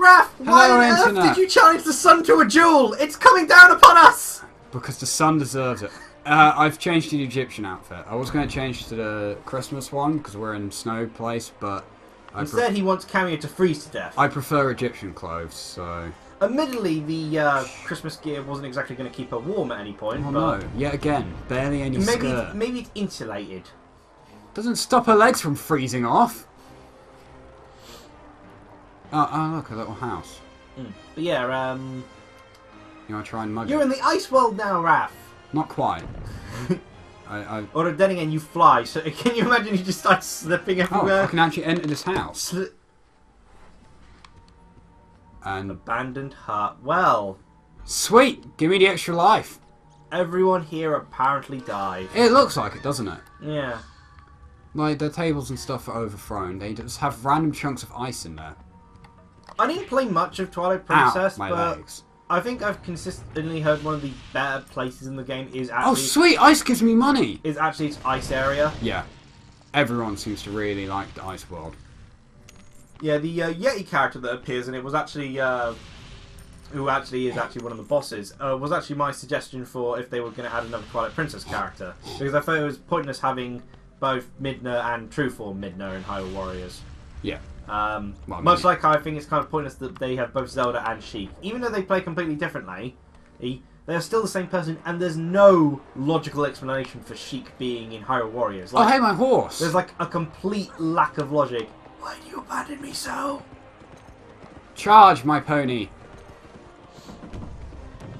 Raph, why on earth did you challenge the sun to a duel? It's coming down upon us! Because the sun deserves it. I've changed to the Egyptian outfit. I was going to change to the Christmas one because we're in snow place, but... Instead, he wants Kameo to freeze to death. I prefer Egyptian clothes, so... Admittedly, the Christmas gear wasn't exactly going to keep her warm at any point. Oh but no, yet again, barely any skirt. Maybe it's insulated. Doesn't stop her legs from freezing off. Oh look, a little house. But yeah, You want to try and mug You're it? in the ice world now, Raph. Not quite. Or then again, you fly, so can you imagine you just start slipping everywhere? Oh, I can actually enter this house. And abandoned hut. Well, sweet! Give me the extra life. Everyone here apparently died. It looks like it, doesn't it? Yeah. Like, the tables and stuff are overthrown. They just have random chunks of ice in there. I didn't play much of Twilight Princess, my but legs. I think I've consistently heard one of the better places in the game is actually... Oh, sweet! Ice gives me money! Is actually its ice area. Yeah. Everyone seems to really like the ice world. Yeah, the Yeti character that appears in it was actually... who actually is actually one of the bosses, was actually my suggestion for if they were going to add another Twilight Princess character. Because I thought it was pointless having both Midna and True Form Midna in Hyrule Warriors. Yeah. Much like I think it's kind of pointless that they have both Zelda and Sheik. Even though they play completely differently, they are still the same person, and there's no logical explanation for Sheik being in Hyrule Warriors. Like, oh, hey, my horse! There's like a complete lack of logic. Why do you abandon me so? Charge, my pony!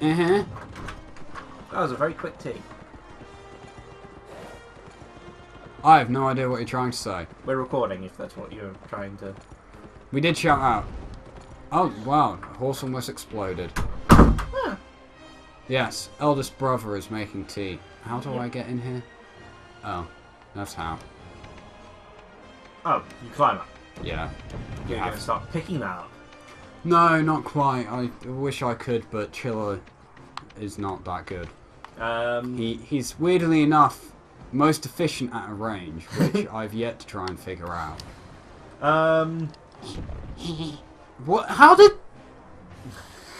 Uh-huh. That was a very quick tea. I have no idea what you're trying to say. We're recording, if that's what you're trying to... We did shout out. Oh, wow. Horse almost exploded. Huh. Yes, eldest brother is making tea. How do I get in here? Oh, that's how. Oh, you climb up. Yeah. You're going to start picking that up. No, not quite. I wish I could, but Chiller is not that good. He's weirdly enough most efficient at a range, which I've yet to try and figure out. What? How did?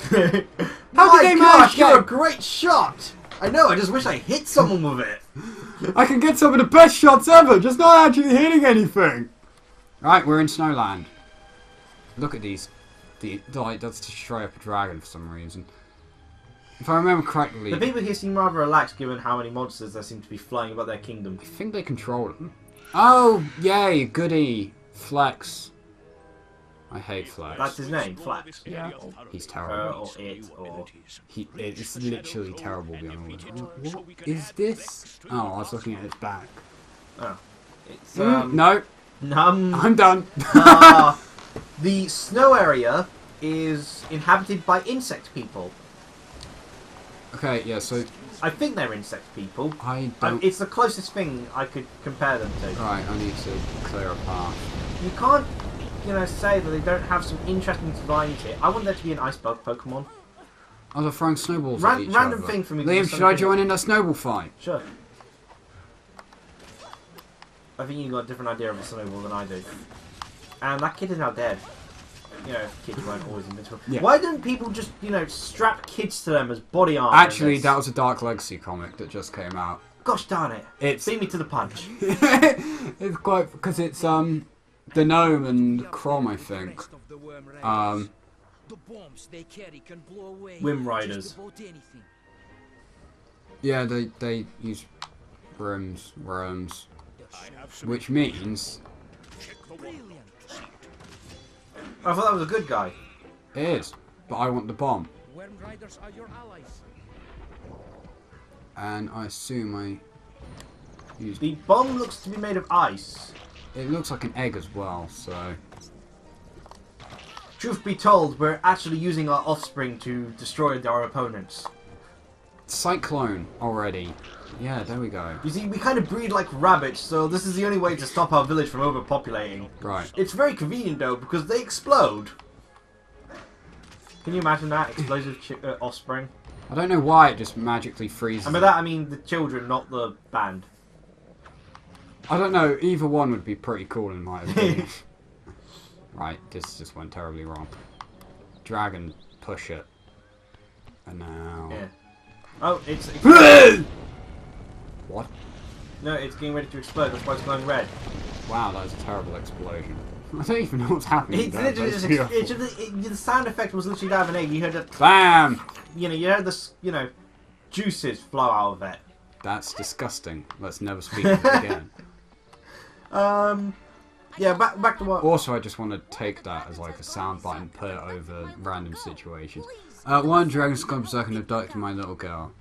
How did they manage? You're a great shot. I know. I just wish I hit someone with it. I can get some of the best shots ever, just not actually hitting anything. Right, we're in Snowland. Look at these. Like, that's to destroy up a dragon for some reason. If I remember correctly... The people here seem rather relaxed given how many monsters there seem to be flying about their kingdom. I think they control them. Oh, yay, goody. Flex. I hate Flex. That's his name, Flex. Yeah, he's terrible. Or it, or... It's literally terrible beyond what is this? Oh, I was looking at his back. Oh. It's, no. I'm done. The snow area is inhabited by insect people. Okay, yeah, so... I think they're insect people. I don't... It's the closest thing I could compare them to. Right, I need to clear a path. You can't, say that they don't have some interesting designs here. I want there to be an ice bug Pokemon. Oh, they're throwing snowballs at each random other. thing for me. Liam, should I join in a snowball fight? Sure. I think you've got a different idea of a snowball than I do. And that kid is now dead. Kids weren't always invincible. Yeah. Why don't people just, strap kids to them as body armor? Actually, that was a Dark Legacy comic that just came out. Gosh darn it. It's... Beat me to the punch. It's quite... Because it's, the Gnome and Crom, I think. Whim Riders. Yeah, they use worms. Which means... I thought that was a good guy. It is, but I want the bomb. Worm Riders are your allies. And I assume I use... The bomb looks to be made of ice. It looks like an egg as well, so... Truth be told, we're actually using our offspring to destroy our opponents. Cyclone already. Yeah, there we go. You see, we kind of breed like rabbits, so this is the only way to stop our village from overpopulating. Right. It's very convenient, though, because they explode. Can you imagine that? Explosive offspring? I don't know why it just magically freezes. And by that, I mean the children, not the band. I don't know. Either one would be pretty cool in my opinion. Right, this just went terribly wrong. dragon push it. And now... Yeah. Oh, it's... What? No, it's getting ready to explode. That's why it's glowing red. Wow, that was a terrible explosion. I don't even know what's happening. It's there, literally but it's just... the sound effect was literally that of an egg. You heard it... BAM! You know, you heard the, juices flow out of it. That's disgusting. Let's never speak of it again. Yeah, back to what... Also, I just want to take that as like a soundbite and put it over random situations. One dragon scum second abducted my little girl.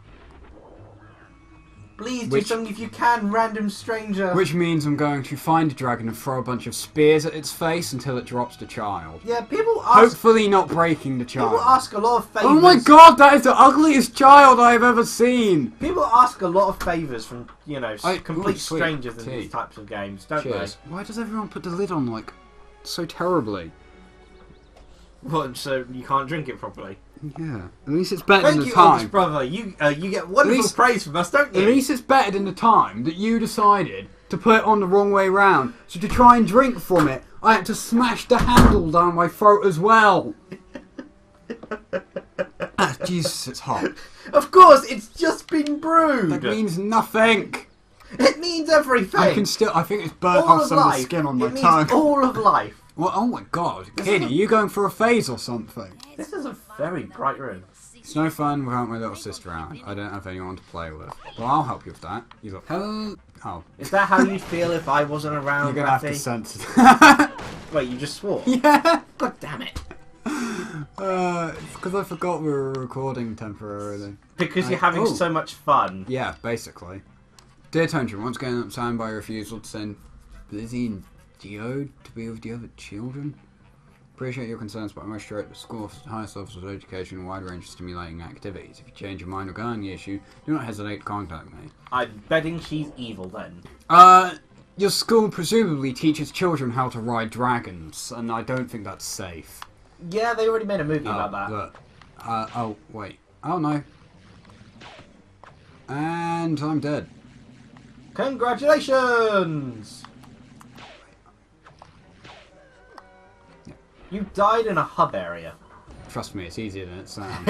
Please do something if you can, random stranger. Which means I'm going to find a dragon and throw a bunch of spears at its face until it drops the child. Yeah, people ask... Hopefully not breaking the child. People ask a lot of favours. Oh my god, that is the ugliest child I've ever seen! People ask a lot of favours from, complete sweet strangers in tea. these types of games, don't Cheers. Why does everyone put the lid on, like, so terribly? they? What, so you can't drink it properly? Yeah. At least it's better than Thank the you, time. oldest brother. You get wonderful praise from us, don't you? At least it's better than the time that you decided to put it on the wrong way round. So to try and drink from it, I had to smash the handle down my throat as well. Ah, Jesus, it's hot. Of course, it's just been brewed. That means nothing. It means everything. I think it's burnt all off of some of life. the skin on my it tongue. means all of life. Well, oh my god, kid, are you going for a phase or something? This is a very bright room. It's no fun without my little sister around. I don't have anyone to play with. Well, I'll help you with that. You look. Hello. Oh. Is that how you'd feel if I wasn't around, You're gonna have to Rafi? censor it. Wait, you just swore? Yeah. God damn it. It's because I forgot we were recording temporarily. Because you're having so much fun. Yeah, basically. Dear Tundra, once again I'm signed by refusal to send Lizzie and Dio to be with the other children. Appreciate your concerns, but I must straight the school offers the highest levels of education and a wide range of stimulating activities. If you change your mind regarding the issue, do not hesitate to contact me. I'm betting she's evil then. Your school presumably teaches children how to ride dragons, and I don't think that's safe. Yeah, they already made a movie about that. Look. Oh, wait. Oh, no. And I'm dead. Congratulations! Yeah. You died in a hub area. Trust me, it's easier than it sounds.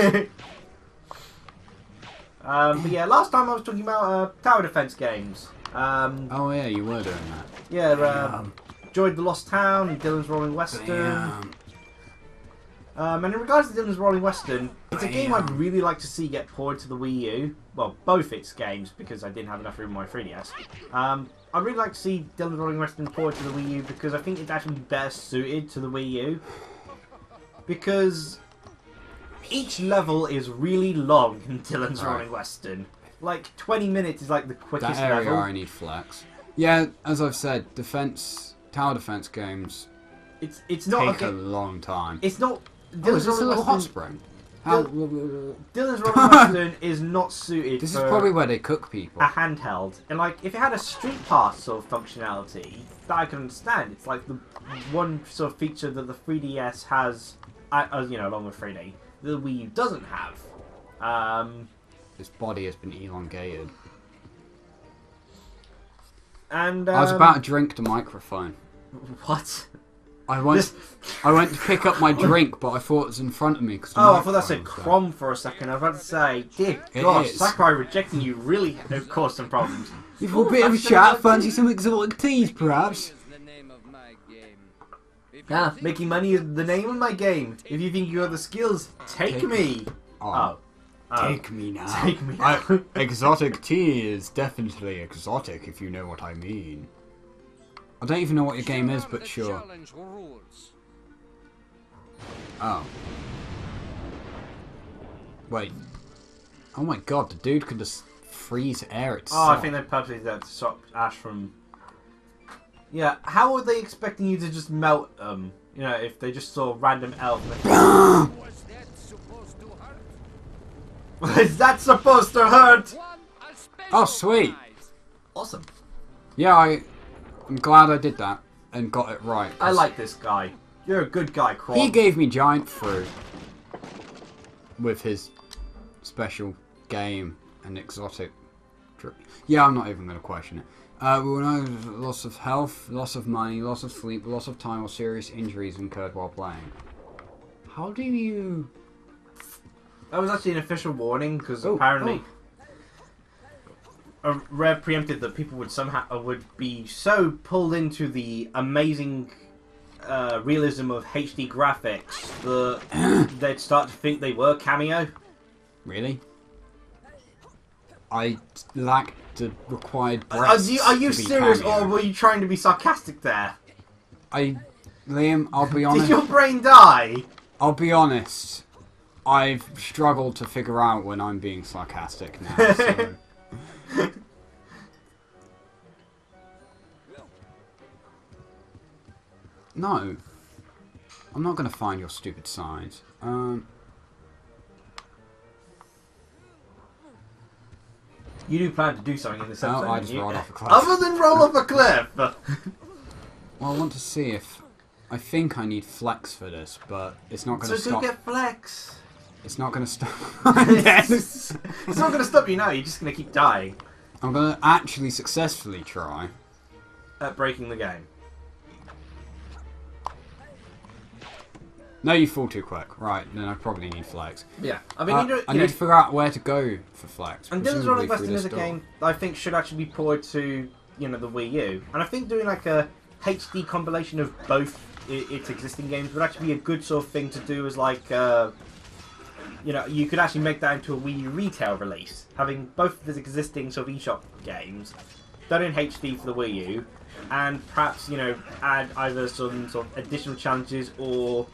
But yeah, last time I was talking about tower defense games. Oh yeah, you were doing that. Yeah, Joyed the Lost Town and Dylan's Rolling Western. Damn. And in regards to Dylan's Rolling Western, it's a game I'd really like to see get ported to the Wii U. Well, both its games, because I didn't have enough room on my 3DS. I'd really like to see Dylan's Rolling Western ported to the Wii U because I think it's actually better suited to the Wii U. Because each level is really long in Dylan's Rolling Western. Like, 20 minutes is like the quickest That area level. I need flex. Yeah, as I've said, tower defense games It's not take a long time. It's not... Oh, is this a little hot Western, spring? Dylan's Rolling Western is not suited This for is probably where they cook people. a handheld. And like, if it had a Street Pass sort of functionality, that I can understand. It's like the one sort of feature that the 3DS has, along with 3D, the Wii U doesn't have. This body has been elongated. And I was about to drink the microphone. What? I went to pick up my drink, but I thought it was in front of me. Cause Oh, I thought that said Crom for a second. I was about to say, dear God, is. Sakurai rejecting you really caused some problems. You've got a bit of a chat, fancy some exotic teas, perhaps? Ah, making money is the name of my game. If you think you have the skills, take me. Oh. Take me now. Take me now. Exotic tea is definitely exotic, if you know what I mean. I don't even know what your game is, but sure. Oh. Wait. Oh my god, the dude can just freeze air itself. Oh, I think they purposely did that to stop Ash from... Yeah, how are they expecting you to just melt them? You know, if they just saw random elf... Was that supposed to hurt? Oh, sweet. Awesome. Yeah, I'm glad I did that and got it right. I like this guy. You're a good guy, Crom. He gave me giant fruit with his special game and exotic... Yeah, I'm not even going to question it. We will know loss of health, loss of money, loss of sleep, loss of time, or serious injuries incurred while playing. How do you... That was actually an official warning, because apparently... Rev preempted that people would be so pulled into the amazing realism of HD graphics that they'd start to think they were Kameo. Really? I lack the required breaths. Are you serious, Kameo. or were you trying to be sarcastic there? Liam, I'll be honest. Did your brain die? I'll be honest. I've struggled to figure out when I'm being sarcastic now. So. No. I'm not going to find your stupid signs. You do plan to do something in this episode, I don't just you? rolled off a cliff. Other than roll off a cliff! Well, I want to see if... I think I need flex for this, but it's not going to stop... So go get flex! It's not going to stop... It's not going to stop you now, you're just going to keep dying. I'm going to actually successfully try. At breaking the game. No, you fall too quick. Right, then I probably need flex. Yeah. I mean, I need to figure out where to go for flex. And Dylan's Rolling Western is a door. game I think should actually be ported to, the Wii U. And I think doing like a HD compilation of both its existing games would actually be a good sort of thing to do as like, you could actually make that into a Wii U retail release. Having both of the existing sort of eShop games done in HD for the Wii U, and perhaps, add either some sort of additional challenges or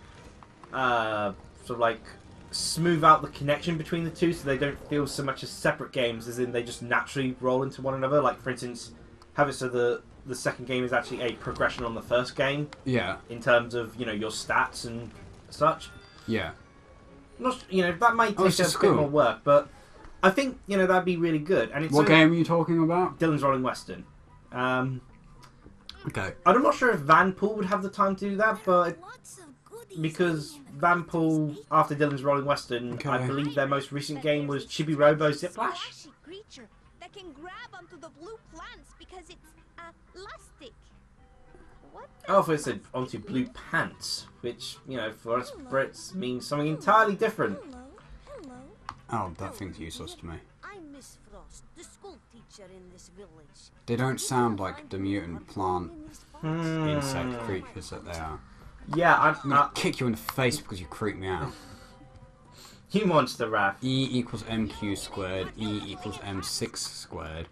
sort of like smooth out the connection between the two so they don't feel so much as separate games, as in they just naturally roll into one another. Like, for instance, have it so the second game is actually a progression on the first game. Yeah. In terms of, your stats and such. Yeah. Not, that might take a bit more work, but I think, that'd be really good. And it's what game are you talking about? Dylan's Rolling Western. Okay. I'm not sure if Vanpool would have the time to do that, but because Vanpool, after Dylan's Rolling Western, I believe their most recent game was Chibi Robo Ziplash. Creature that can grab onto the blue plants because it's elastic. Oh, I said onto blue pants, which, for us Brits means something entirely different. Hello. Oh, that thing's useless to me. I'm Miss Frost, the school teacher in this village. They don't sound like the mutant plant insect creatures that they are. Yeah, I'm gonna kick you in the face because you creep me out. You monster, Raph. E equals mq squared, E equals m6 squared,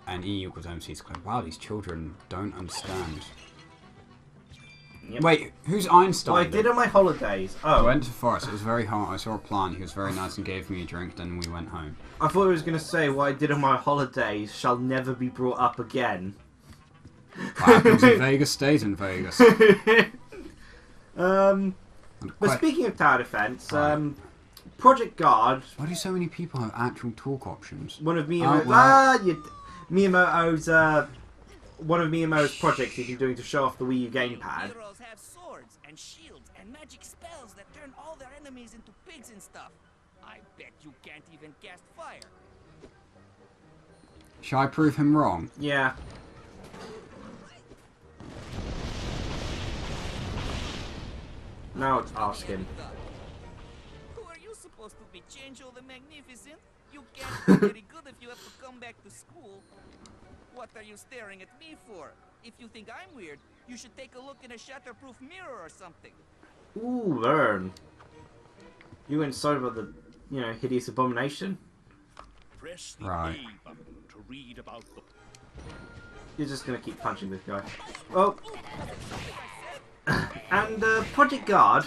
and E equals mc squared. Wow, these children don't understand. Yep. Wait, who's Einstein? Well, I did on my holidays. I Oh. went to the forest, it was very hot, I saw a plant, he was very nice and gave me a drink, then we went home. I thought I was going to say, what I did on my holidays shall never be brought up again. What happens in Vegas stays in Vegas. But speaking of tower defense, Project Guard. Why do so many people have actual talk options? One of Miyamoto's one of Miyamoto's projects he's been doing to show off the Wii U gamepad. Heroes have swords and shields and magic spells that turn all their enemies into pigs and stuff. I bet you can't even cast fire. Shall I prove him wrong? Yeah. Now it's asking. Who are you supposed to be, Changeol the Magnificent? You can't be very good if you have to come back to school. What are you staring at me for? If you think I'm weird, you should take a look in a shatterproof mirror or something. Ooh, learn. You went sorry about the, hideous abomination. Press the Right. A button to read about the... You're just gonna keep punching this guy. Well, and Project Guard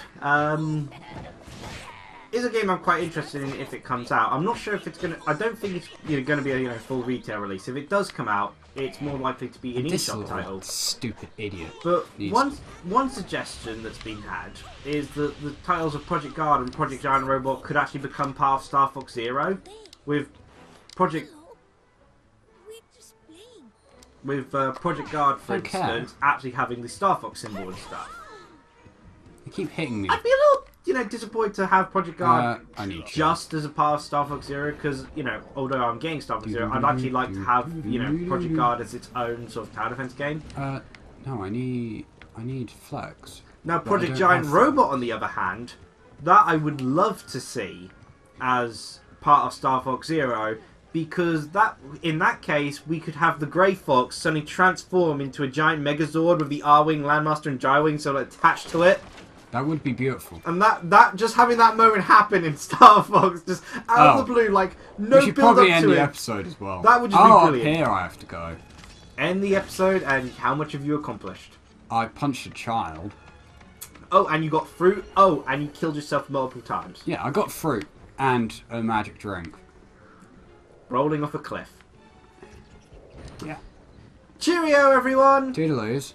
is a game I'm quite interested in if it comes out. I'm not sure if it's gonna. I don't think it's gonna be a full retail release. If it does come out, it's more likely to be an This eShop little title. stupid idiot. But needs one suggestion that's been had is that the titles of Project Guard and Project Giant Robot could actually become part of Star Fox Zero, with Project Project Guard, for Okay. instance, actually having the Star Fox symbol and stuff. You keep hitting me. I'd be a little, disappointed to have Project Guard I need just as a part of Star Fox Zero, because, although I'm getting Star Fox Zero, I'd actually like to have, Project Guard as its own sort of tower defense game. No, I need flex. Now, But I Project don't Giant have Robot, on the other hand, that I would love to see as part of Star Fox Zero, because in that case we could have the Grey Fox suddenly transform into a giant Megazord with the R-Wing, Landmaster, and Gy-Wing sort of attached to it. That would be beautiful. And that just having that moment happen in Star Fox, just out of the blue, like no we should build probably up end to the it. episode as well. That would just be brilliant. Up here I have to go. End the episode, and how much have you accomplished? I punched a child. Oh, and you got fruit. Oh, and you killed yourself multiple times. Yeah, I got fruit and a magic drink. Rolling off a cliff. Yeah. Cheerio, everyone! Toodaloos.